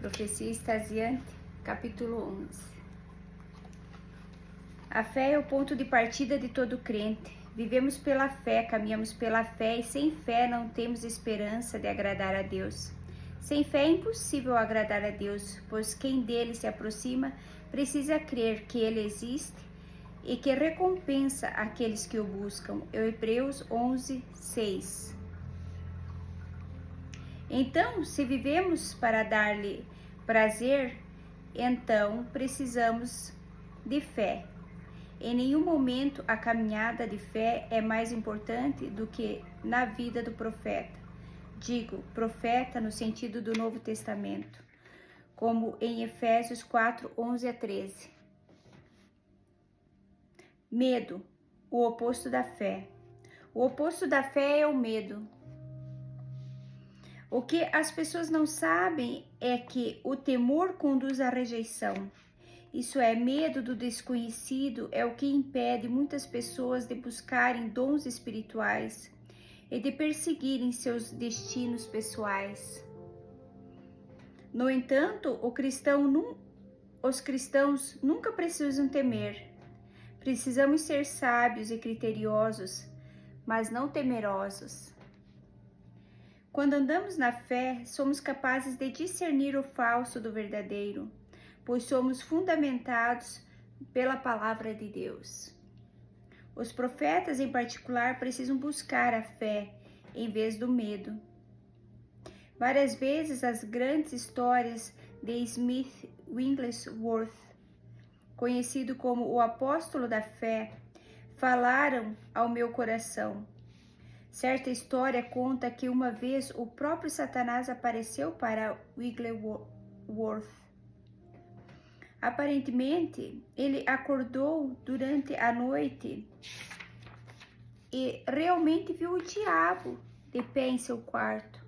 Profecia extasiante, capítulo 11. A fé é o ponto de partida de todo crente. Vivemos pela fé, caminhamos pela fé e sem fé não temos esperança de agradar a Deus. Sem fé é impossível agradar a Deus, pois quem dele se aproxima precisa crer que ele existe e que recompensa aqueles que o buscam. Hebreus 11, 6. Então, se vivemos para dar-lhe prazer, então precisamos de fé. Em nenhum momento a caminhada de fé é mais importante do que na vida do profeta. Digo, profeta no sentido do Novo Testamento, como em Efésios 4, 11 a 13. Medo, o oposto da fé. O oposto da fé é o medo. O que as pessoas não sabem é que o temor conduz à rejeição. Isso é, medo do desconhecido é o que impede muitas pessoas de buscarem dons espirituais e de perseguirem seus destinos pessoais. No entanto, os cristãos nunca precisam temer. Precisamos ser sábios e criteriosos, mas não temerosos. Quando andamos na fé, somos capazes de discernir o falso do verdadeiro, pois somos fundamentados pela palavra de Deus. Os profetas, em particular, precisam buscar a fé em vez do medo. Várias vezes as grandes histórias de Smith Wigglesworth, conhecido como o apóstolo da fé, falaram ao meu coração. Certa história conta que uma vez o próprio Satanás apareceu para Wigglesworth. Aparentemente, ele acordou durante a noite e realmente viu o diabo de pé em seu quarto.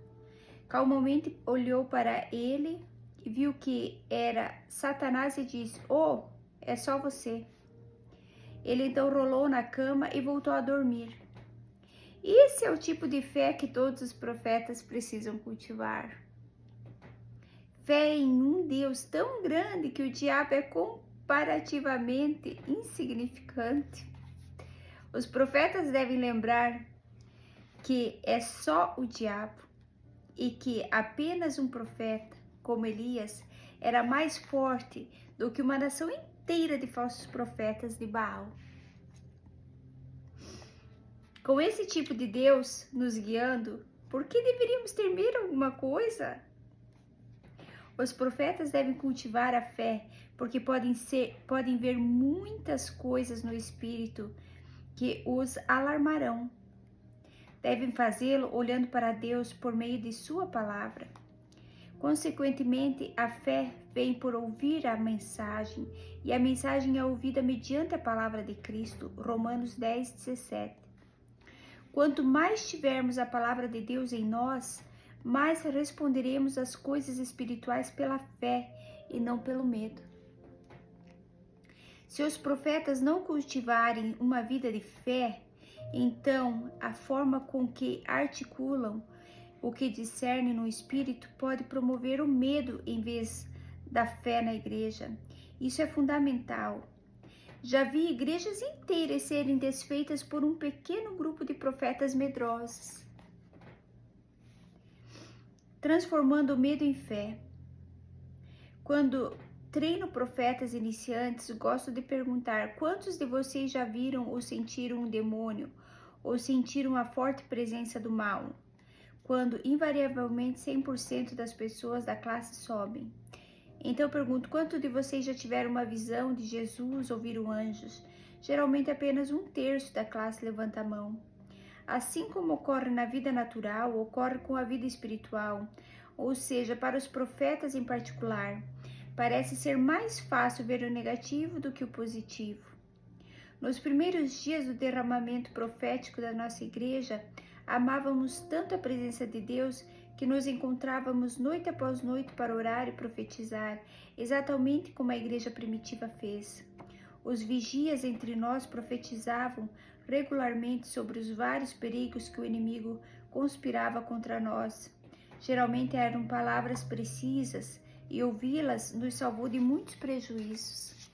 Calmamente olhou para ele e viu que era Satanás e disse: "Oh, é só você." Ele então rolou na cama e voltou a dormir. Esse é o tipo de fé que todos os profetas precisam cultivar. Fé em um Deus tão grande que o diabo é comparativamente insignificante. Os profetas devem lembrar que é só o diabo e que apenas um profeta, como Elias, era mais forte do que uma nação inteira de falsos profetas de Baal. Com esse tipo de Deus nos guiando, por que deveríamos temer alguma coisa? Os profetas devem cultivar a fé, porque podem ver muitas coisas no Espírito que os alarmarão. Devem fazê-lo olhando para Deus por meio de sua palavra. Consequentemente, a fé vem por ouvir a mensagem, e a mensagem é ouvida mediante a palavra de Cristo. Romanos 10, 17. Quanto mais tivermos a palavra de Deus em nós, mais responderemos às coisas espirituais pela fé e não pelo medo. Se os profetas não cultivarem uma vida de fé, então a forma com que articulam o que discernem no espírito pode promover o medo em vez da fé na igreja. Isso é fundamental. Já vi igrejas inteiras serem desfeitas por um pequeno grupo de profetas medrosos, transformando o medo em fé. Quando treino profetas iniciantes, gosto de perguntar: quantos de vocês já viram ou sentiram um demônio, ou sentiram a forte presença do mal? Quando invariavelmente 100% das pessoas da classe sobem. Então eu pergunto: quantos de vocês já tiveram uma visão de Jesus ou viram anjos? Geralmente apenas 1/3 da classe levanta a mão. Assim como ocorre na vida natural, ocorre com a vida espiritual, ou seja, para os profetas em particular. Parece ser mais fácil ver o negativo do que o positivo. Nos primeiros dias do derramamento profético da nossa igreja, amávamos tanto a presença de Deus que nos encontrávamos noite após noite para orar e profetizar, exatamente como a igreja primitiva fez. Os vigias entre nós profetizavam regularmente sobre os vários perigos que o inimigo conspirava contra nós. Geralmente eram palavras precisas e ouvi-las nos salvou de muitos prejuízos.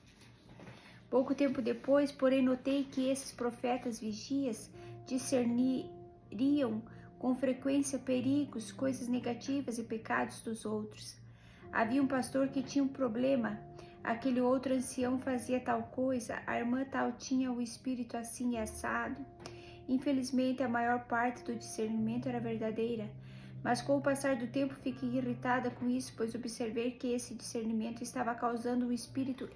Pouco tempo depois, porém, notei que esses profetas vigias discerniriam com frequência perigos, coisas negativas e pecados dos outros. Havia um pastor que tinha um problema. Aquele outro ancião fazia tal coisa, a irmã tal tinha o espírito assim e assado. Infelizmente, a maior parte do discernimento era verdadeira, mas com o passar do tempo fiquei irritada com isso, pois observei que esse discernimento estava causando um espírito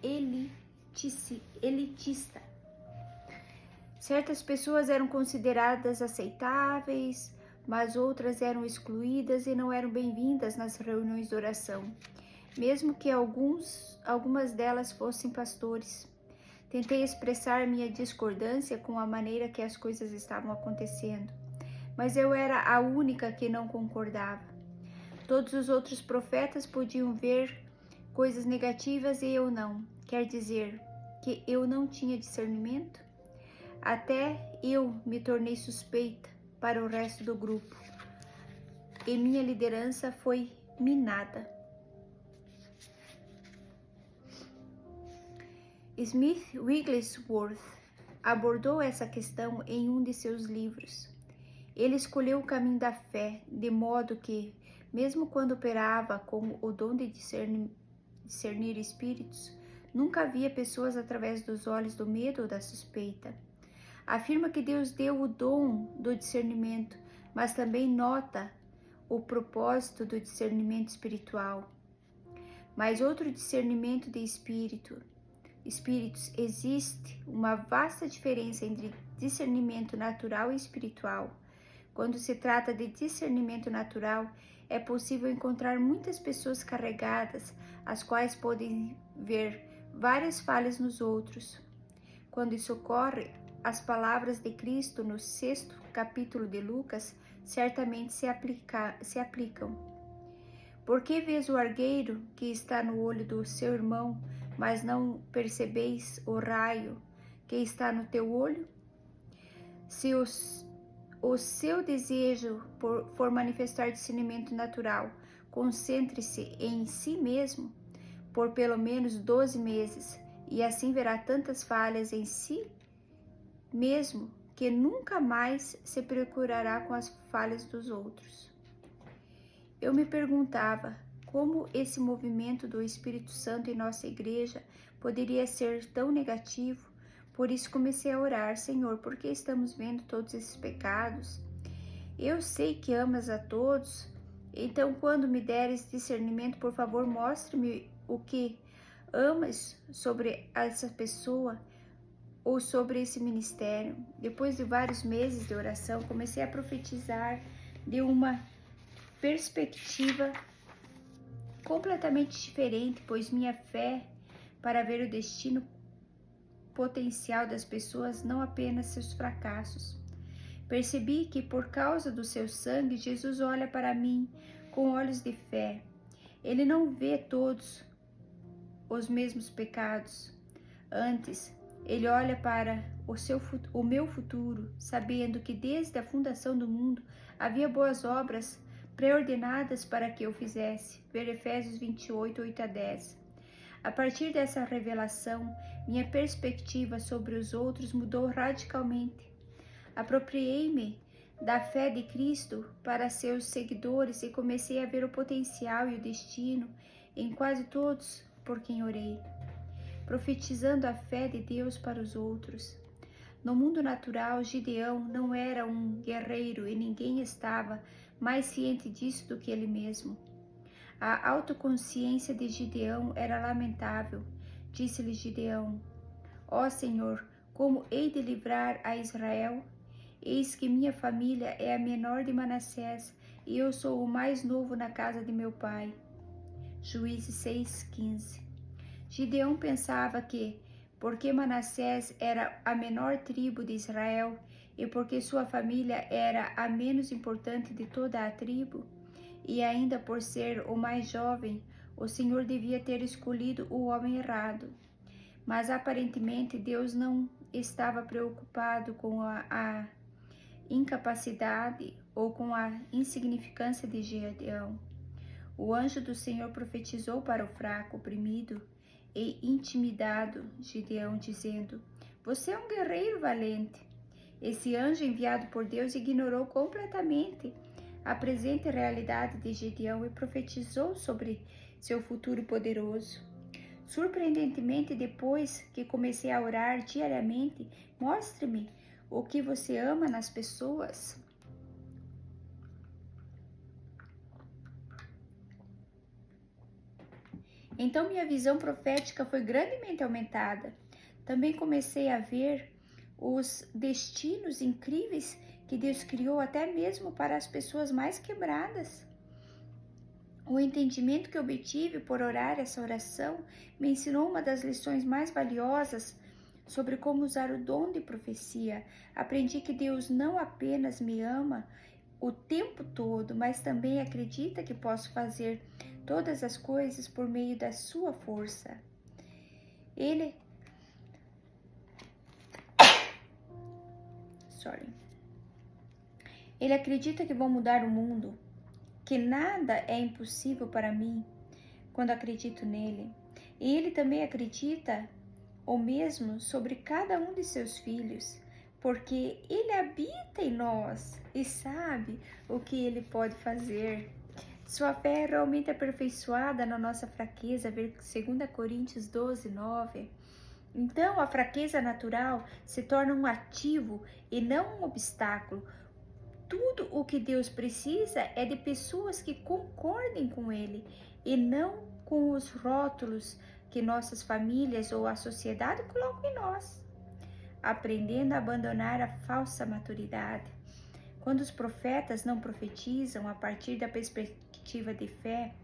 elitista. Certas pessoas eram consideradas aceitáveis, mas outras eram excluídas e não eram bem-vindas nas reuniões de oração, mesmo que algumas delas fossem pastores. Tentei expressar minha discordância com a maneira que as coisas estavam acontecendo, mas eu era a única que não concordava. Todos os outros profetas podiam ver coisas negativas e eu não. Quer dizer que eu não tinha discernimento? Até eu me tornei suspeita para o resto do grupo e minha liderança foi minada. Smith Wigglesworth abordou essa questão em um de seus livros. Ele escolheu o caminho da fé, de modo que, mesmo quando operava com o dom de discernir espíritos, nunca via pessoas através dos olhos do medo ou da suspeita. Afirma que Deus deu o dom do discernimento, mas também nota o propósito do discernimento espiritual. Mas outro discernimento de espíritos, existe uma vasta diferença entre discernimento natural e espiritual. Quando se trata de discernimento natural, é possível encontrar muitas pessoas carregadas, as quais podem ver várias falhas nos outros. Quando isso ocorre, as palavras de Cristo no 6º capítulo de Lucas certamente se aplicam. Por que vês o argueiro que está no olho do seu irmão, mas não percebeis o raio que está no teu olho? Se o seu desejo for manifestar discernimento natural, concentre-se em si mesmo por pelo menos 12 meses, e assim verá tantas falhas em si mesmo que nunca mais se preocupará com as falhas dos outros. Eu me perguntava como esse movimento do Espírito Santo em nossa igreja poderia ser tão negativo. Por isso comecei a orar: Senhor, por que estamos vendo todos esses pecados? Eu sei que amas a todos, então quando me deres discernimento, por favor, mostre-me o que amas sobre essa pessoa ou sobre esse ministério. Depois de vários meses de oração, comecei a profetizar de uma perspectiva completamente diferente, pois minha fé para ver o destino potencial das pessoas, não apenas seus fracassos. Percebi que por causa do seu sangue, Jesus olha para mim com olhos de fé. Ele não vê todos os mesmos pecados. Antes, ele olha para o meu futuro, sabendo que desde a fundação do mundo havia boas obras pré-ordenadas para que eu fizesse. Ver Efésios 28, 8-10. A partir dessa revelação, minha perspectiva sobre os outros mudou radicalmente. Apropriei-me da fé de Cristo para seus seguidores e comecei a ver o potencial e o destino em quase todos por quem orei, profetizando a fé de Deus para os outros. No mundo natural, Gideão não era um guerreiro e ninguém estava mais ciente disso do que ele mesmo. A autoconsciência de Gideão era lamentável. Disse-lhe Gideão: Ó Senhor, como hei de livrar a Israel? Eis que minha família é a menor de Manassés, e eu sou o mais novo na casa de meu pai. Juízes 6:15. Gideão pensava que, porque Manassés era a menor tribo de Israel, e porque sua família era a menos importante de toda a tribo, e ainda por ser o mais jovem, o Senhor devia ter escolhido o homem errado. Mas aparentemente Deus não estava preocupado com a incapacidade ou com a insignificância de Gideão. O anjo do Senhor profetizou para o fraco, oprimido e intimidado Gideão, dizendo: Você é um guerreiro valente. Esse anjo enviado por Deus ignorou completamente a presente realidade de Gideão e profetizou sobre seu futuro poderoso. Surpreendentemente, depois que comecei a orar diariamente, mostre-me o que você ama nas pessoas. Então minha visão profética foi grandemente aumentada. Também comecei a ver os destinos incríveis que Deus criou até mesmo para as pessoas mais quebradas. O entendimento que obtive por orar essa oração me ensinou uma das lições mais valiosas sobre como usar o dom de profecia. Aprendi que Deus não apenas me ama o tempo todo, mas também acredita que posso fazer todas as coisas por meio da sua força. Ele acredita que vou mudar o mundo, que nada é impossível para mim quando acredito nele. E ele também acredita o mesmo sobre cada um de seus filhos, porque ele habita em nós e sabe o que ele pode fazer. Sua fé é realmente aperfeiçoada na nossa fraqueza, ver 2 Coríntios 12, 9. Então, a fraqueza natural se torna um ativo e não um obstáculo. Tudo o que Deus precisa é de pessoas que concordem com Ele e não com os rótulos que nossas famílias ou a sociedade colocam em nós. Aprendendo a abandonar a falsa maturidade. Quando os profetas não profetizam a partir da perspectiva de fé,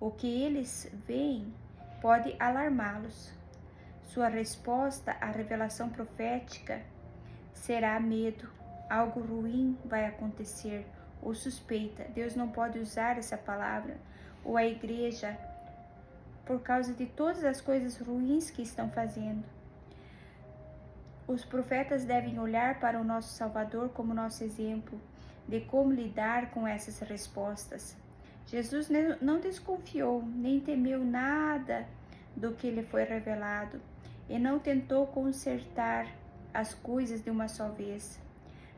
o que eles veem pode alarmá-los. Sua resposta à revelação profética será medo. Algo ruim vai acontecer, ou suspeita. Deus não pode usar essa palavra, ou a igreja, por causa de todas as coisas ruins que estão fazendo. Os profetas devem olhar para o nosso Salvador como nosso exemplo de como lidar com essas respostas. Jesus não desconfiou, nem temeu nada do que lhe foi revelado, e não tentou consertar as coisas de uma só vez.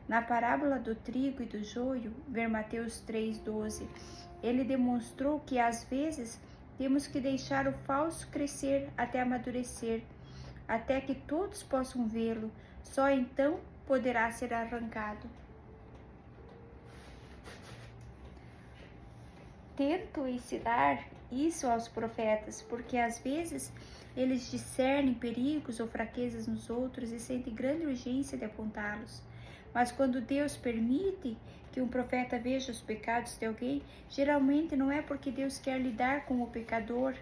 Na parábola do trigo e do joio, ver Mateus 3,12, ele demonstrou que às vezes temos que deixar o falso crescer até amadurecer, até que todos possam vê-lo, só então poderá ser arrancado. Tento ensinar isso aos profetas, porque às vezes eles discernem perigos ou fraquezas nos outros e sentem grande urgência de apontá-los. Mas quando Deus permite que um profeta veja os pecados de alguém, geralmente não é porque Deus quer lidar com o pecador.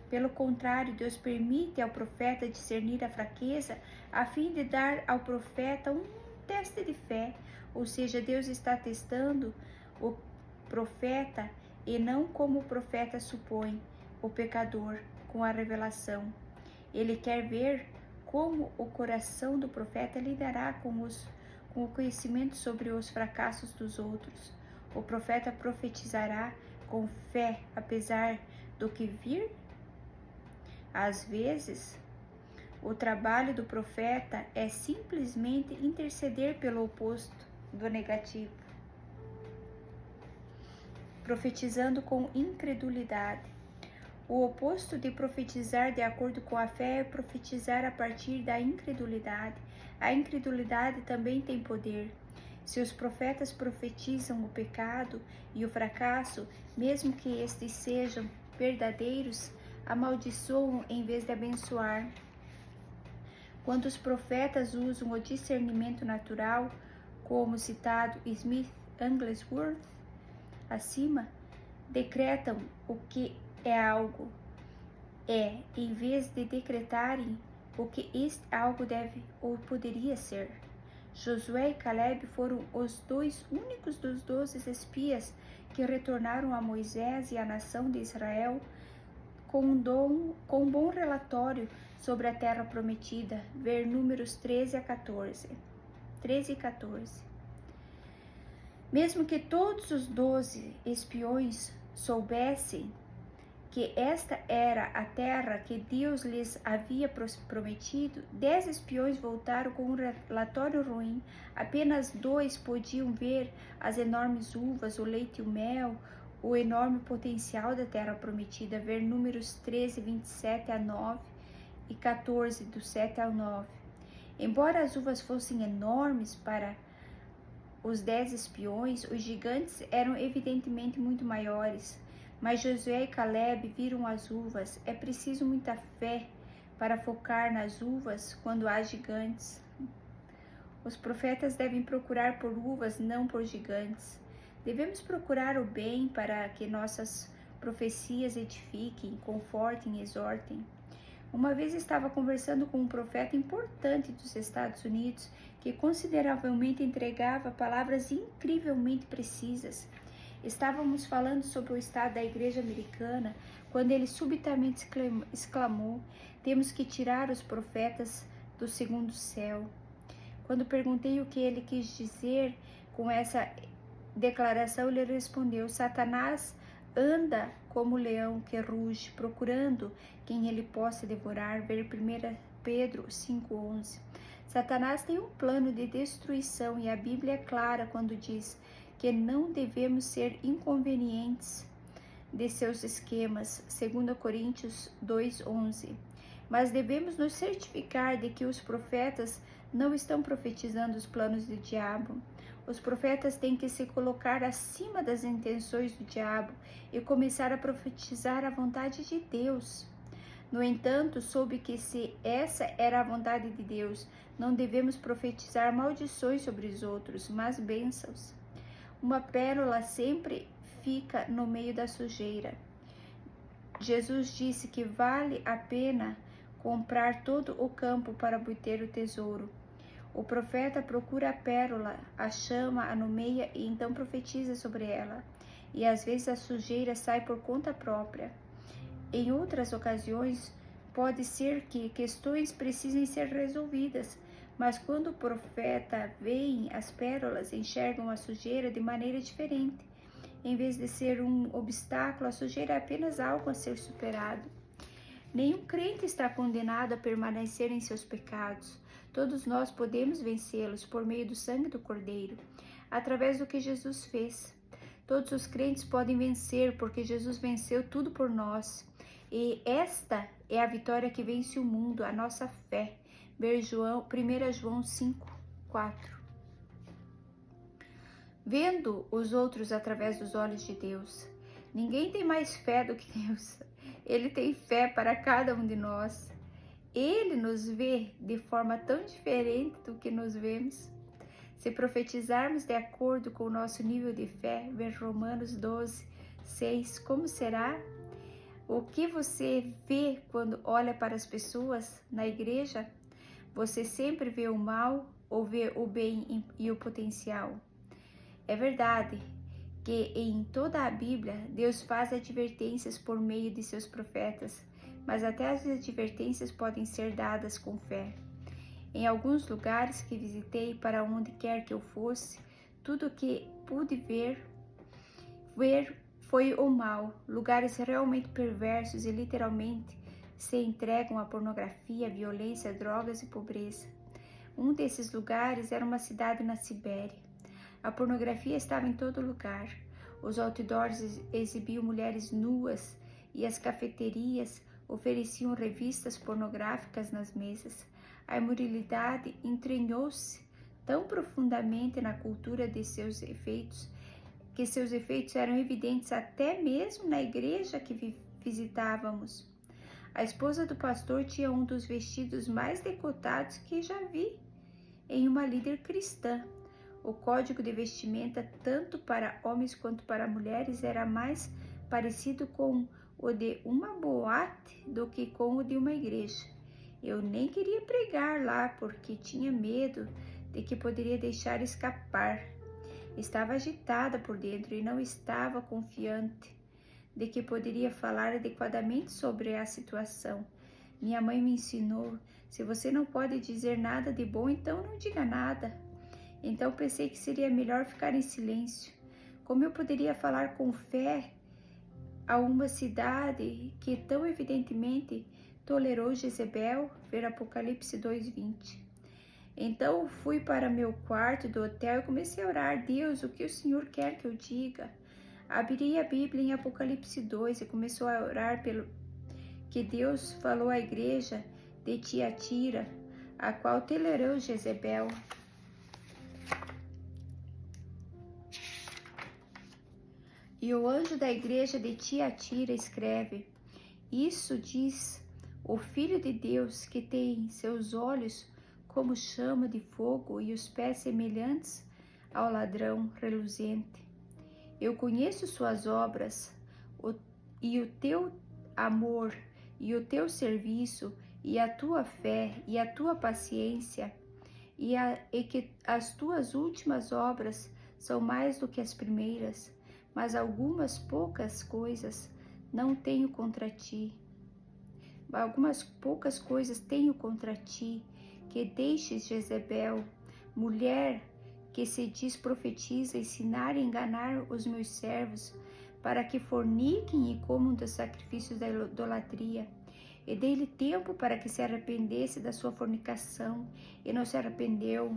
Pelo contrário, Deus permite ao profeta discernir a fraqueza a fim de dar ao profeta um teste de fé. Ou seja, Deus está testando o profeta e não como o profeta supõe, o pecador, com a revelação. Ele quer ver como o coração do profeta lidará com o conhecimento sobre os fracassos dos outros. O profeta profetizará com fé, apesar do que vir. Às vezes, o trabalho do profeta é simplesmente interceder pelo oposto do negativo, profetizando com incredulidade. O oposto de profetizar de acordo com a fé é profetizar a partir da incredulidade. A incredulidade também tem poder. Se os profetas profetizam o pecado e o fracasso, mesmo que estes sejam verdadeiros, amaldiçoam em vez de abençoar. Quando os profetas usam o discernimento natural, como citado Smith Wigglesworth acima, decretam o que é algo, em vez de decretarem o que este algo deve ou poderia ser. Josué e Caleb foram os dois únicos dos 12 espias que retornaram a Moisés e à nação de Israel com um bom relatório sobre a terra prometida, ver Números 13 e 14. Mesmo que todos os 12 espiões soubessem que esta era a terra que Deus lhes havia prometido, 10 espiões voltaram com um relatório ruim. Apenas 2 podiam ver as enormes uvas, o leite e o mel, o enorme potencial da terra prometida. Ver Números 13, 27 a 9 e 14, do 7 ao 9. Embora as uvas fossem enormes para os 10 espiões, os gigantes eram evidentemente muito maiores. Mas Josué e Caleb viram as uvas. É preciso muita fé para focar nas uvas quando há gigantes. Os profetas devem procurar por uvas, não por gigantes. Devemos procurar o bem para que nossas profecias edifiquem, confortem e exortem. Uma vez estava conversando com um profeta importante dos Estados Unidos que consideravelmente entregava palavras incrivelmente precisas. Estávamos falando sobre o estado da igreja americana quando ele subitamente exclamou: temos que tirar os profetas do segundo céu. Quando perguntei o que ele quis dizer com essa declaração, ele respondeu: Satanás anda como um leão que ruge, procurando quem ele possa devorar. Ver 1 Pedro 5,11. Satanás tem um plano de destruição e a Bíblia é clara quando diz que não devemos ser inconvenientes de seus esquemas, 2 Coríntios 2,11. Mas devemos nos certificar de que os profetas não estão profetizando os planos do diabo. Os profetas têm que se colocar acima das intenções do diabo e começar a profetizar a vontade de Deus. No entanto, soube que se essa era a vontade de Deus, não devemos profetizar maldições sobre os outros, mas bênçãos. Uma pérola sempre fica no meio da sujeira. Jesus disse que vale a pena comprar todo o campo para obter o tesouro. O profeta procura a pérola, a chama, a nomeia e então profetiza sobre ela. E às vezes a sujeira sai por conta própria. Em outras ocasiões, pode ser que questões precisem ser resolvidas, mas quando o profeta vê as pérolas, enxergam a sujeira de maneira diferente. Em vez de ser um obstáculo, a sujeira é apenas algo a ser superado. Nenhum crente está condenado a permanecer em seus pecados. Todos nós podemos vencê-los por meio do sangue do Cordeiro, através do que Jesus fez. Todos os crentes podem vencer porque Jesus venceu tudo por nós. E esta é a vitória que vence o mundo, a nossa fé. Ver 1 João 5:4. Vendo os outros através dos olhos de Deus. Ninguém tem mais fé do que Deus. Ele tem fé para cada um de nós. Ele nos vê de forma tão diferente do que nos vemos. Se profetizarmos de acordo com o nosso nível de fé, ver Romanos 12:6, como será? O que você vê quando olha para as pessoas na igreja? Você sempre vê o mal ou vê o bem e o potencial? É verdade que em toda a Bíblia Deus faz advertências por meio de seus profetas, mas até as advertências podem ser dadas com fé. Em alguns lugares que visitei, para onde quer que eu fosse, tudo o que pude ver foi o mal, lugares realmente perversos e literalmente se entregam à pornografia, violência, drogas e pobreza. Um desses lugares era uma cidade na Sibéria. A pornografia estava em todo lugar. Os outdoors exibiam mulheres nuas e as cafeterias ofereciam revistas pornográficas nas mesas. A imoralidade entranhou-se tão profundamente na cultura de seus efeitos que seus efeitos eram evidentes até mesmo na igreja que visitávamos. A esposa do pastor tinha um dos vestidos mais decotados que já vi em uma líder cristã. O código de vestimenta, tanto para homens quanto para mulheres, era mais parecido com o de uma boate do que com o de uma igreja. Eu nem queria pregar lá porque tinha medo de que poderia deixar escapar. Estava agitada por dentro e não estava confiante de que poderia falar adequadamente sobre a situação. Minha mãe me ensinou: se você não pode dizer nada de bom, então não diga nada. Então pensei que seria melhor ficar em silêncio. Como eu poderia falar com fé a uma cidade que tão evidentemente tolerou Jezebel, ver Apocalipse 2:20. Então fui para meu quarto do hotel e comecei a orar: Deus, o que o Senhor quer que eu diga? Abri a Bíblia em Apocalipse 2 e começou a orar pelo que Deus falou à igreja de Tiatira, a qual tolerou Jezebel. E o anjo da igreja de Tiatira escreve: Isso diz o Filho de Deus, que tem seus olhos como chama de fogo e os pés semelhantes ao ladrão reluzente. Eu conheço suas obras, e o teu amor, e o teu serviço, e a tua fé, e a tua paciência, e que as tuas últimas obras são mais do que as primeiras, mas algumas poucas coisas não tenho contra ti. Algumas poucas coisas tenho contra ti, que deixes Jezebel, mulher que se diz profetiza, ensinar e enganar os meus servos, para que forniquem e comam dos sacrifícios da idolatria. E dei-lhe tempo para que se arrependesse da sua fornicação, e não se arrependeu.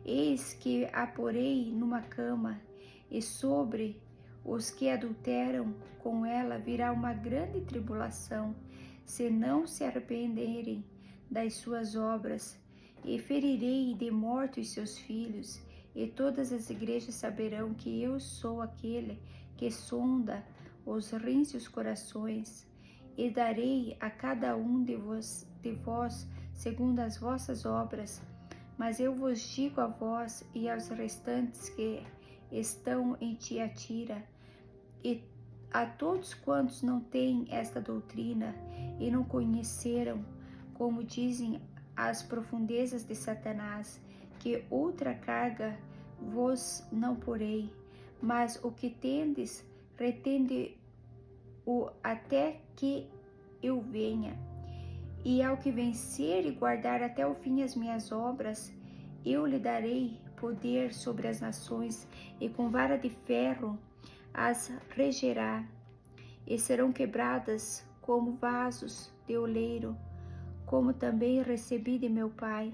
Eis que a porei numa cama, e sobre os que adulteram com ela virá uma grande tribulação, se não se arrependerem das suas obras. E ferirei de morte os seus filhos, e todas as igrejas saberão que eu sou aquele que sonda os rins e os corações, e darei a cada um de vós segundo as vossas obras. Mas eu vos digo a vós e aos restantes que estão em Tiatira, e a todos quantos não têm esta doutrina e não conheceram, como dizem as profundezas de Satanás, que outra carga vos não porei, mas o que tendes, retende-o até que eu venha. E ao que vencer e guardar até o fim as minhas obras, eu lhe darei poder sobre as nações, e com vara de ferro as regerá, e serão quebradas como vasos de oleiro, como também recebi de meu Pai,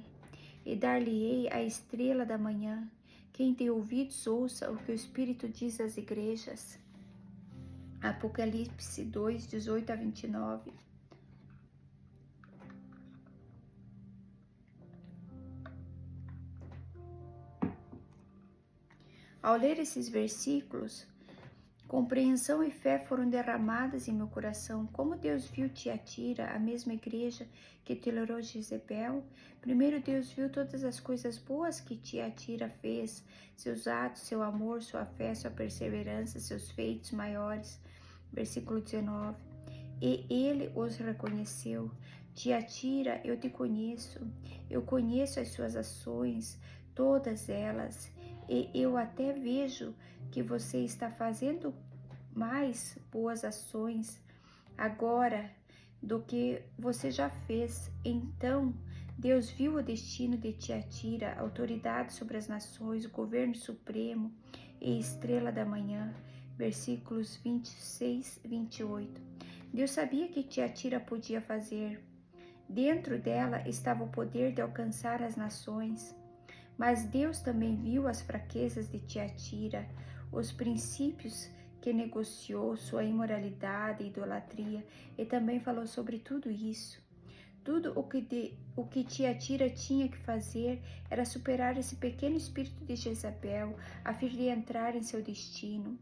e dar-lhe-ei a estrela da manhã. Quem tem ouvidos, ouça o que o Espírito diz às igrejas. Apocalipse 2, 18-29. Ao ler esses versículos, compreensão e fé foram derramadas em meu coração. Como Deus viu Tiatira, a mesma igreja que tolerou Jezebel? Primeiro, Deus viu todas as coisas boas que Tiatira fez, seus atos, seu amor, sua fé, sua perseverança, seus feitos maiores. Versículo 19. E ele os reconheceu. Tiatira, eu te conheço, eu conheço as suas ações, todas elas, e eu até vejo que você está fazendo mais boas ações agora do que você já fez. Então, Deus viu o destino de Tiatira, autoridade sobre as nações, o governo supremo e estrela da manhã. Versículos 26 e 28. Deus sabia que Tiatira podia fazer. Dentro dela estava o poder de alcançar as nações. Mas Deus também viu as fraquezas de Tiatira, os princípios que negociou, sua imoralidade e idolatria, e também falou sobre tudo isso. Tudo o que Tiatira tinha que fazer era superar esse pequeno espírito de Jezabel, a fim de entrar em seu destino.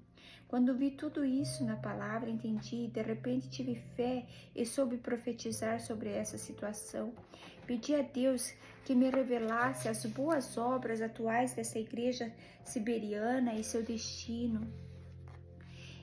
Quando vi tudo isso na palavra, entendi, de repente tive fé e soube profetizar sobre essa situação. Pedi a Deus que me revelasse as boas obras atuais dessa igreja siberiana e seu destino.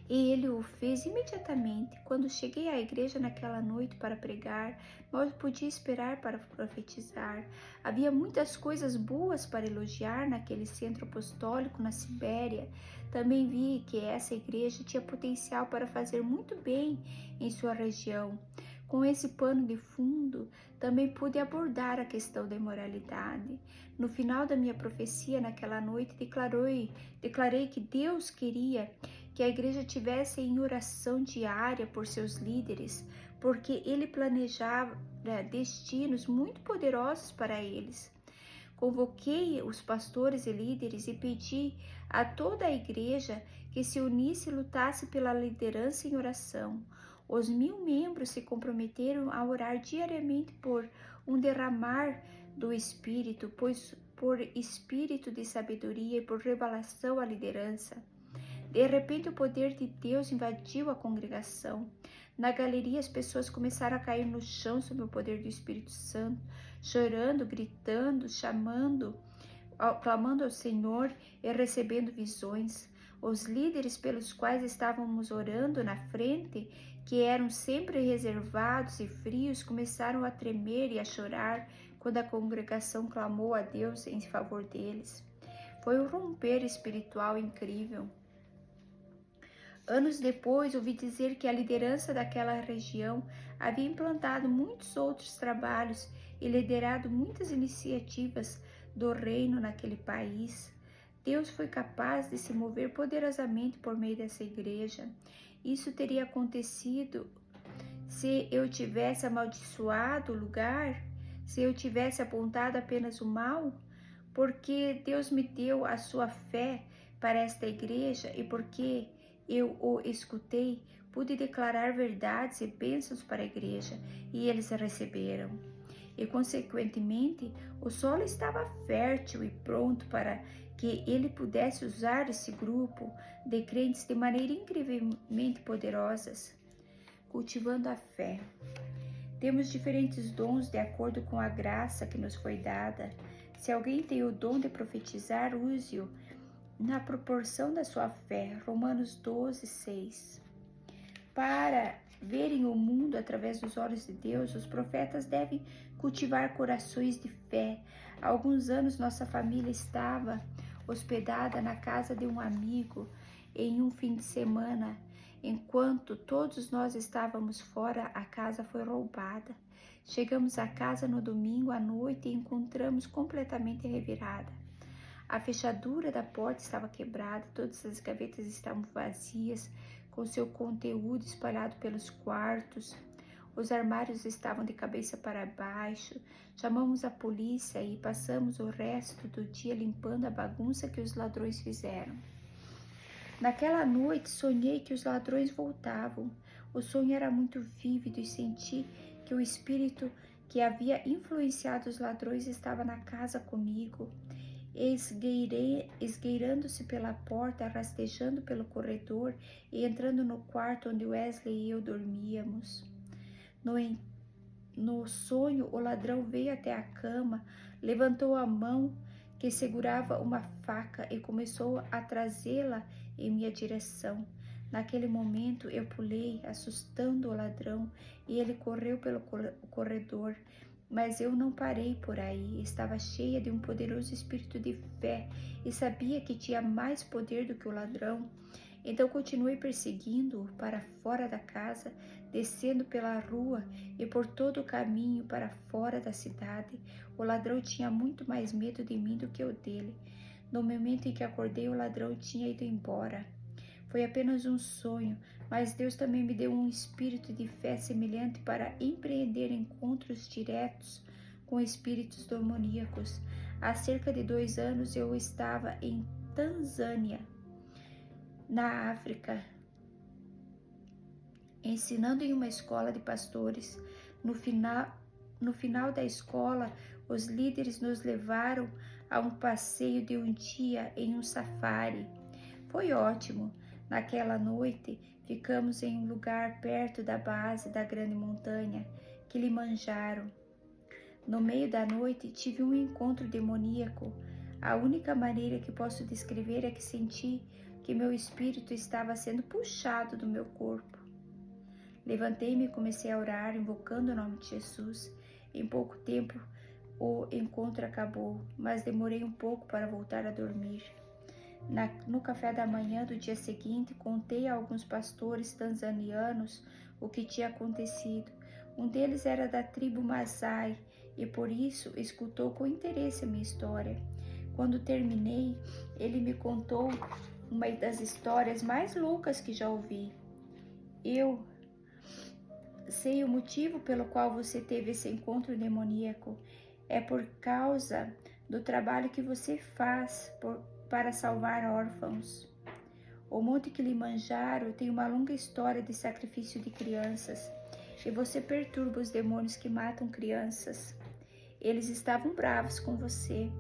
E ele o fez imediatamente. Quando cheguei à igreja naquela noite para pregar, mal podia esperar para profetizar. Havia muitas coisas boas para elogiar naquele centro apostólico na Sibéria. Também vi que essa igreja tinha potencial para fazer muito bem em sua região. Com esse pano de fundo, também pude abordar a questão da imoralidade. No final da minha profecia naquela noite, declarei que Deus queria que a igreja tivesse em oração diária por seus líderes, porque ele planejava destinos muito poderosos para eles. Convoquei os pastores e líderes e pedi a toda a igreja que se unisse e lutasse pela liderança em oração. Os 1000 membros se comprometeram a orar diariamente por um derramar do Espírito, pois por espírito de sabedoria e por revelação à liderança. De repente, o poder de Deus invadiu a congregação. Na galeria, as pessoas começaram a cair no chão sob o poder do Espírito Santo, chorando, gritando, chamando, clamando ao Senhor e recebendo visões. Os líderes pelos quais estávamos orando na frente, que eram sempre reservados e frios, começaram a tremer e a chorar quando a congregação clamou a Deus em favor deles. Foi um romper espiritual incrível. Anos depois, ouvi dizer que a liderança daquela região havia implantado muitos outros trabalhos e liderado muitas iniciativas do reino naquele país. Deus foi capaz de se mover poderosamente por meio dessa igreja. Isso teria acontecido se eu tivesse amaldiçoado o lugar, se eu tivesse apontado apenas o mal, porque Deus me deu a sua fé para esta igreja e porque eu o escutei, pude declarar verdades e bênçãos para a igreja, e eles a receberam. E, consequentemente, o solo estava fértil e pronto para que ele pudesse usar esse grupo de crentes de maneira incrivelmente poderosas, cultivando a fé. Temos diferentes dons de acordo com a graça que nos foi dada. Se alguém tem o dom de profetizar, use-o na proporção da sua fé. Romanos 12, 6. Para verem o mundo através dos olhos de Deus, os profetas devem cultivar corações de fé. Há alguns anos, nossa família estava hospedada na casa de um amigo em um fim de semana. Enquanto todos nós estávamos fora, a casa foi roubada. Chegamos à casa no domingo à noite e encontramos completamente revirada. A fechadura da porta estava quebrada, todas as gavetas estavam vazias, com seu conteúdo espalhado pelos quartos. Os armários estavam de cabeça para baixo. Chamamos a polícia e passamos o resto do dia limpando a bagunça que os ladrões fizeram. Naquela noite, sonhei que os ladrões voltavam. O sonho era muito vívido e senti que o espírito que havia influenciado os ladrões estava na casa comigo. Esgueirando-se pela porta, rastejando pelo corredor e entrando no quarto onde Wesley e eu dormíamos. No sonho, o ladrão veio até a cama, levantou a mão que segurava uma faca e começou a trazê-la em minha direção. Naquele momento, eu pulei, assustando o ladrão, e ele correu pelo corredor. Mas eu não parei por aí, estava cheia de um poderoso espírito de fé e sabia que tinha mais poder do que o ladrão. Então continuei perseguindo-o para fora da casa, descendo pela rua e por todo o caminho para fora da cidade. O ladrão tinha muito mais medo de mim do que eu dele. No momento em que acordei, o ladrão tinha ido embora. Foi apenas um sonho, mas Deus também me deu um espírito de fé semelhante para empreender encontros diretos com espíritos demoníacos. Há cerca de 2 anos eu estava em Tanzânia, na África, ensinando em uma escola de pastores. No final da escola, os líderes nos levaram a um passeio de um dia em um safari. Foi ótimo. Naquela noite, ficamos em um lugar perto da base da grande montanha, Kilimanjaro. No meio da noite, tive um encontro demoníaco. A única maneira que posso descrever é que senti que meu espírito estava sendo puxado do meu corpo. Levantei-me e comecei a orar, invocando o nome de Jesus. Em pouco tempo, o encontro acabou, mas demorei um pouco para voltar a dormir. No café da manhã do dia seguinte, contei a alguns pastores tanzanianos o que tinha acontecido. Um deles era da tribo Masai e por isso escutou com interesse a minha história. Quando terminei, ele me contou uma das histórias mais loucas que já ouvi. Eu sei o motivo pelo qual você teve esse encontro demoníaco. É por causa do trabalho que você faz para salvar órfãos. O Monte Kilimanjaro tem uma longa história de sacrifício de crianças, e você perturba os demônios que matam crianças. Eles estavam bravos com você,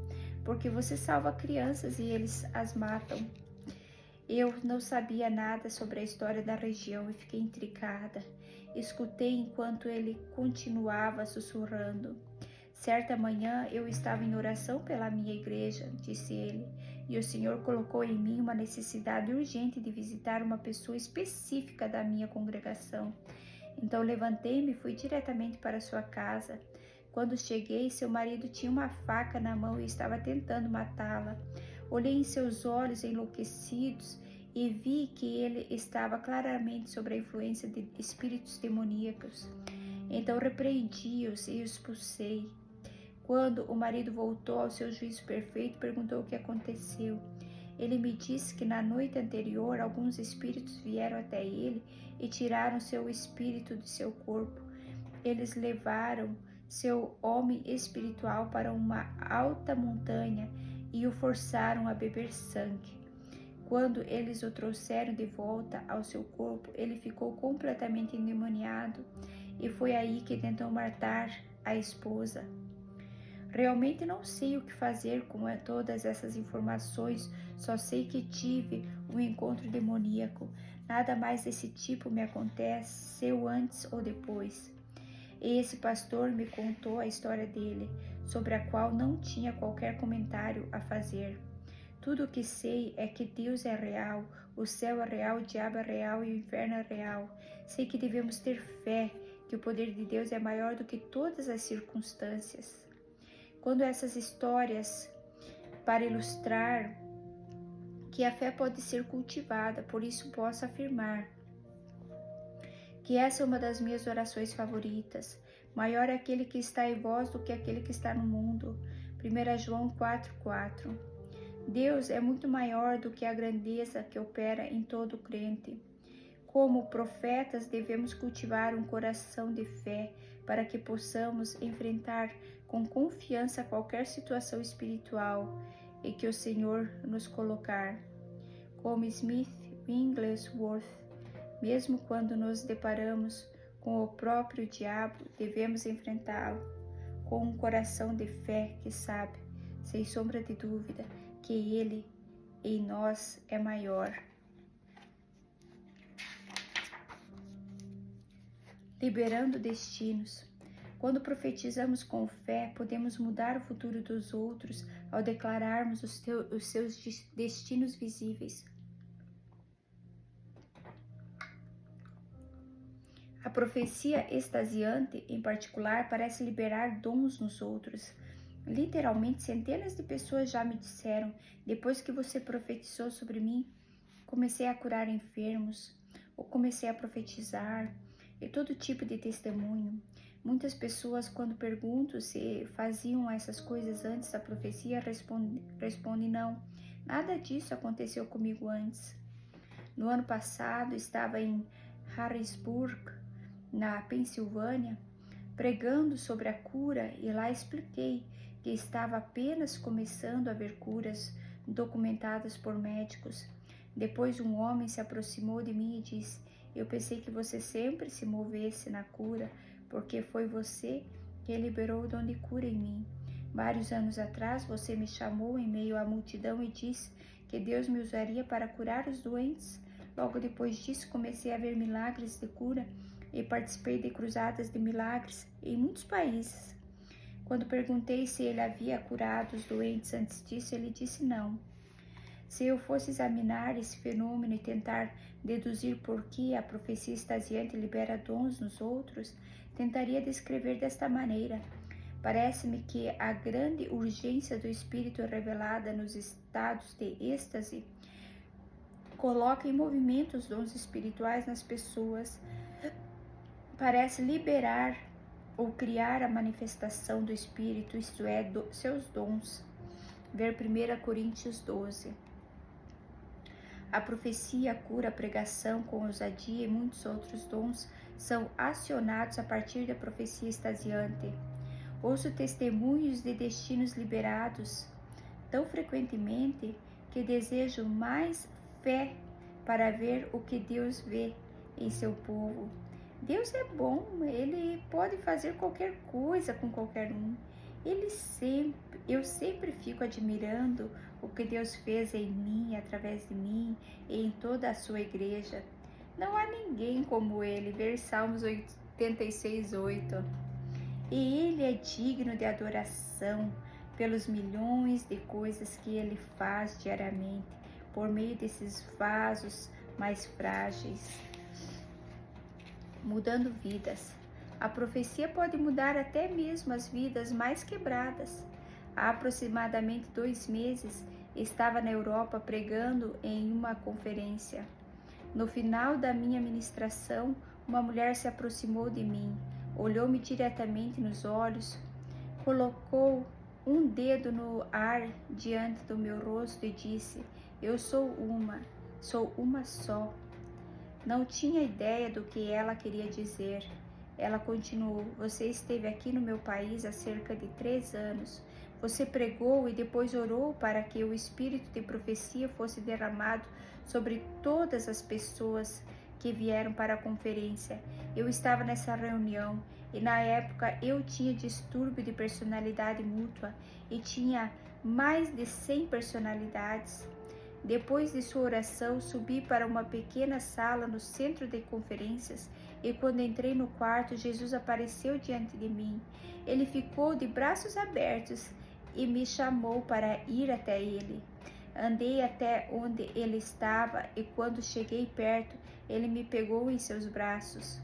porque você salva crianças e eles as matam. Eu não sabia nada sobre a história da região e fiquei intrigada. Escutei enquanto ele continuava sussurrando. Certa manhã eu estava em oração pela minha igreja, disse ele, e o Senhor colocou em mim uma necessidade urgente de visitar uma pessoa específica da minha congregação. Então levantei-me e fui diretamente para sua casa. Quando cheguei, seu marido tinha uma faca na mão e estava tentando matá-la. Olhei em seus olhos enlouquecidos e vi que ele estava claramente sob a influência de espíritos demoníacos. Então repreendi-os e os expulsei. Quando o marido voltou ao seu juízo perfeito, perguntou o que aconteceu. Ele me disse que na noite anterior alguns espíritos vieram até ele e tiraram seu espírito de seu corpo. Eles levaram seu homem espiritual para uma alta montanha e o forçaram a beber sangue. Quando eles o trouxeram de volta ao seu corpo, ele ficou completamente endemoniado e foi aí que tentou matar a esposa. Realmente não sei o que fazer com todas essas informações, só sei que tive um encontro demoníaco. Nada mais desse tipo me aconteceu antes ou depois. Esse pastor me contou a história dele, sobre a qual não tinha qualquer comentário a fazer. Tudo o que sei é que Deus é real, o céu é real, o diabo é real e o inferno é real. Sei que devemos ter fé, que o poder de Deus é maior do que todas as circunstâncias. Quando essas histórias para ilustrar que a fé pode ser cultivada, por isso posso afirmar que essa é uma das minhas orações favoritas. Maior é aquele que está em vós do que aquele que está no mundo. 1 João 4,4. Deus é muito maior do que a grandeza que opera em todo crente. Como profetas, devemos cultivar um coração de fé para que possamos enfrentar com confiança qualquer situação espiritual em que o Senhor nos colocar. Como Smith Wigglesworth, mesmo quando nos deparamos com o próprio diabo, devemos enfrentá-lo com um coração de fé que sabe, sem sombra de dúvida, que ele em nós é maior. Liberando destinos. Quando profetizamos com fé, podemos mudar o futuro dos outros ao declararmos os seus destinos visíveis. A profecia extasiante, em particular, parece liberar dons nos outros. Literalmente, centenas de pessoas já me disseram: depois que você profetizou sobre mim, comecei a curar enfermos, ou comecei a profetizar, e todo tipo de testemunho. Muitas pessoas, quando pergunto se faziam essas coisas antes da profecia, respondem não, nada disso aconteceu comigo antes. No ano passado, estava em Harrisburg, na Pensilvânia, pregando sobre a cura, e lá expliquei que estava apenas começando a ver curas documentadas por médicos. Depois um homem se aproximou de mim e disse: eu pensei que você sempre se movesse na cura, porque foi você que liberou o dom de cura em mim. Vários anos atrás você me chamou em meio à multidão e disse que Deus me usaria para curar os doentes. Logo depois disso comecei a ver milagres de cura e participei de cruzadas de milagres em muitos países. Quando perguntei se ele havia curado os doentes antes disso, ele disse não. Se eu fosse examinar esse fenômeno e tentar deduzir por que a profecia extasiante libera dons nos outros, tentaria descrever desta maneira: parece-me que a grande urgência do Espírito revelada nos estados de êxtase coloca em movimento os dons espirituais nas pessoas. Parece liberar ou criar a manifestação do Espírito, isto é, seus dons. Ver 1 Coríntios 12. A profecia, a cura, a pregação com ousadia e muitos outros dons são acionados a partir da profecia extasiante. Ouço testemunhos de destinos liberados tão frequentemente que desejo mais fé para ver o que Deus vê em seu povo. Deus é bom, Ele pode fazer qualquer coisa com qualquer um. Eu sempre fico admirando o que Deus fez em mim, através de mim e em toda a sua igreja. Não há ninguém como Ele, ver Salmos 86:8. E Ele é digno de adoração pelos milhões de coisas que Ele faz diariamente, por meio desses vasos mais frágeis, mudando vidas. A profecia pode mudar até mesmo as vidas mais quebradas. Há aproximadamente 2 meses, estava na Europa pregando em uma conferência. No final da minha ministração, uma mulher se aproximou de mim, olhou-me diretamente nos olhos, colocou um dedo no ar diante do meu rosto e disse: "Eu sou uma só." Não tinha ideia do que ela queria dizer. Ela continuou: "Você esteve aqui no meu país há cerca de 3 anos. Você pregou e depois orou para que o espírito de profecia fosse derramado sobre todas as pessoas que vieram para a conferência. Eu estava nessa reunião e na época eu tinha distúrbio de personalidade mútua e tinha mais de 100 personalidades. Depois de sua oração, subi para uma pequena sala no centro de conferências e quando entrei no quarto, Jesus apareceu diante de mim. Ele ficou de braços abertos e me chamou para ir até ele. Andei até onde ele estava e quando cheguei perto, ele me pegou em seus braços.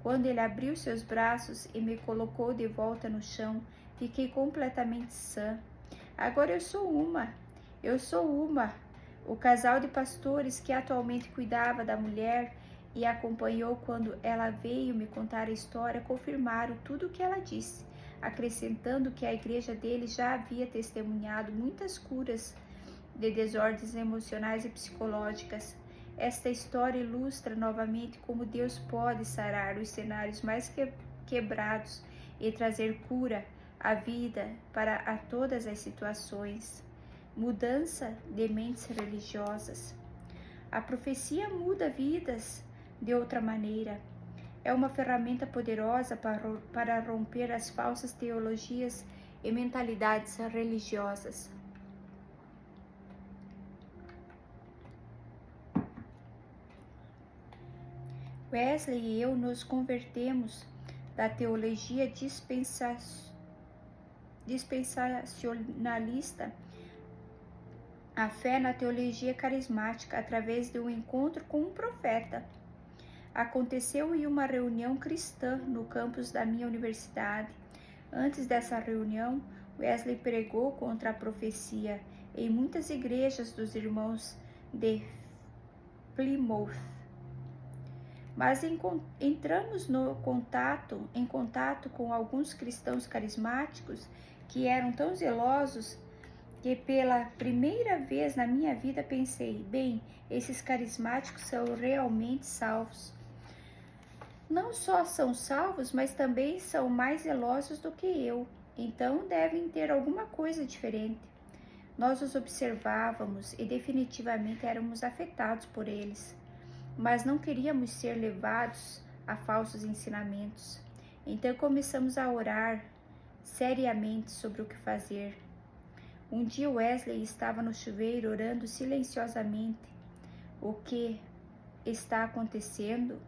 Quando ele abriu seus braços e me colocou de volta no chão, fiquei completamente sã. Agora eu sou uma. O casal de pastores que atualmente cuidava da mulher e acompanhou quando ela veio me contar a história confirmaram tudo o que ela disse, acrescentando que a igreja dele já havia testemunhado muitas curas de desordens emocionais e psicológicas. Esta história ilustra novamente como Deus pode sarar os cenários mais quebrados e trazer cura à vida para todas as situações. Mudança de mentes religiosas. A profecia muda vidas de outra maneira. É uma ferramenta poderosa para romper as falsas teologias e mentalidades religiosas. Wesley e eu nos convertemos da teologia dispensacionalista à fé na teologia carismática através de um encontro com um profeta. Aconteceu em uma reunião cristã no campus da minha universidade. Antes dessa reunião, Wesley pregou contra a profecia em muitas igrejas dos irmãos de Plymouth. Mas entramos em contato com alguns cristãos carismáticos que eram tão zelosos que pela primeira vez na minha vida pensei, bem, esses carismáticos são realmente salvos. Não só são salvos, mas também são mais zelosos do que eu, então devem ter alguma coisa diferente. Nós os observávamos e definitivamente éramos afetados por eles, mas não queríamos ser levados a falsos ensinamentos. Então começamos a orar seriamente sobre o que fazer. Um dia Wesley estava no chuveiro orando silenciosamente. O que está acontecendo?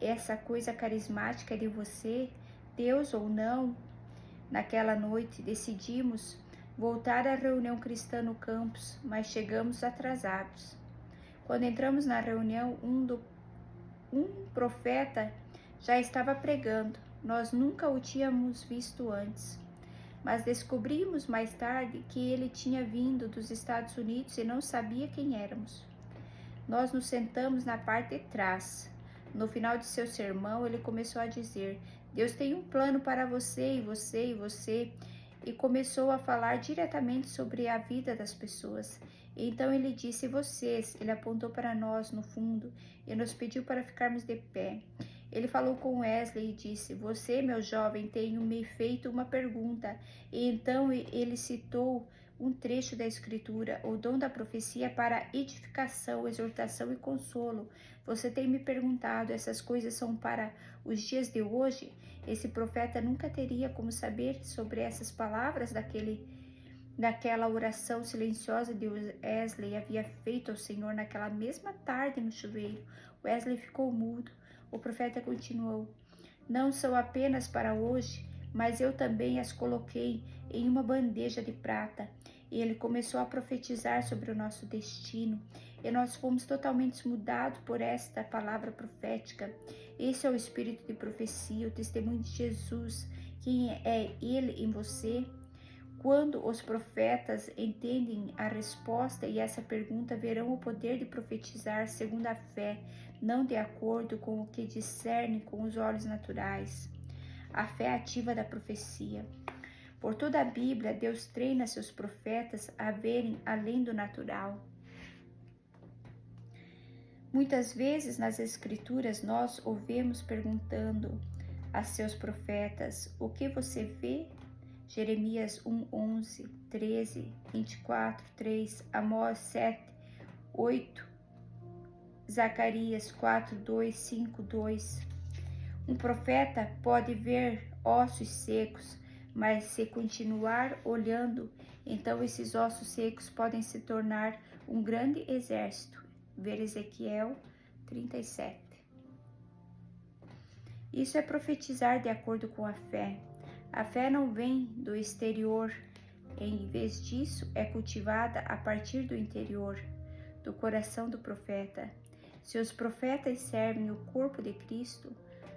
Essa coisa carismática de você, Deus ou não? Naquela noite decidimos voltar à reunião cristã no campus, mas chegamos atrasados. Quando entramos na reunião, um profeta já estava pregando. Nós nunca o tínhamos visto antes. Mas descobrimos mais tarde que ele tinha vindo dos Estados Unidos e não sabia quem éramos. Nós nos sentamos na parte de trás. No final de seu sermão, ele começou a dizer: Deus tem um plano para você e você e você. E começou a falar diretamente sobre a vida das pessoas. Então ele disse: vocês. Ele apontou para nós no fundo e nos pediu para ficarmos de pé. Ele falou com Wesley e disse: você, meu jovem, tem me feito uma pergunta. E então ele citou um trecho da Escritura, o dom da profecia para edificação, exortação e consolo. Você tem me perguntado: essas coisas são para os dias de hoje? Esse profeta nunca teria como saber sobre essas palavras daquela oração silenciosa de Wesley havia feito ao Senhor naquela mesma tarde no chuveiro. Wesley ficou mudo. O profeta continuou: não são apenas para hoje, mas eu também as coloquei em uma bandeja de prata. E ele começou a profetizar sobre o nosso destino, e nós fomos totalmente mudados por esta palavra profética. Esse é o espírito de profecia, o testemunho de Jesus. Quem é ele em você? Quando os profetas entendem a resposta e essa pergunta, verão o poder de profetizar segundo a fé, não de acordo com o que discernem com os olhos naturais. A fé ativa da profecia. Por toda a Bíblia, Deus treina seus profetas a verem além do natural. Muitas vezes nas Escrituras nós ouvimos perguntando a seus profetas: o que você vê? Jeremias 1:11, 13, 24, 3, Amós 7, 8, Zacarias 4, 2, 5, 2. Um profeta pode ver ossos secos, mas se continuar olhando, então esses ossos secos podem se tornar um grande exército. Ver Ezequiel 37. Isso é profetizar de acordo com a fé. A fé não vem do exterior, em vez disso, é cultivada a partir do interior, do coração do profeta. Se os profetas servem o corpo de Cristo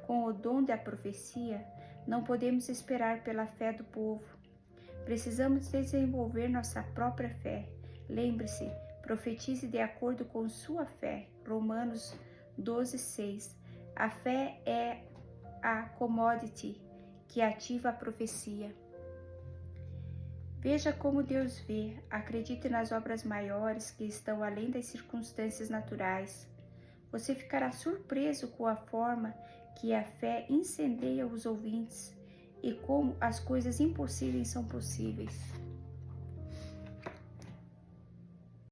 com o dom da profecia, não podemos esperar pela fé do povo. Precisamos desenvolver nossa própria fé. Lembre-se, profetize de acordo com sua fé. Romanos 12:6. A fé é a commodity que ativa a profecia. Veja como Deus vê. Acredite nas obras maiores que estão além das circunstâncias naturais. Você ficará surpreso com a forma que a fé incendeia os ouvintes e como as coisas impossíveis são possíveis.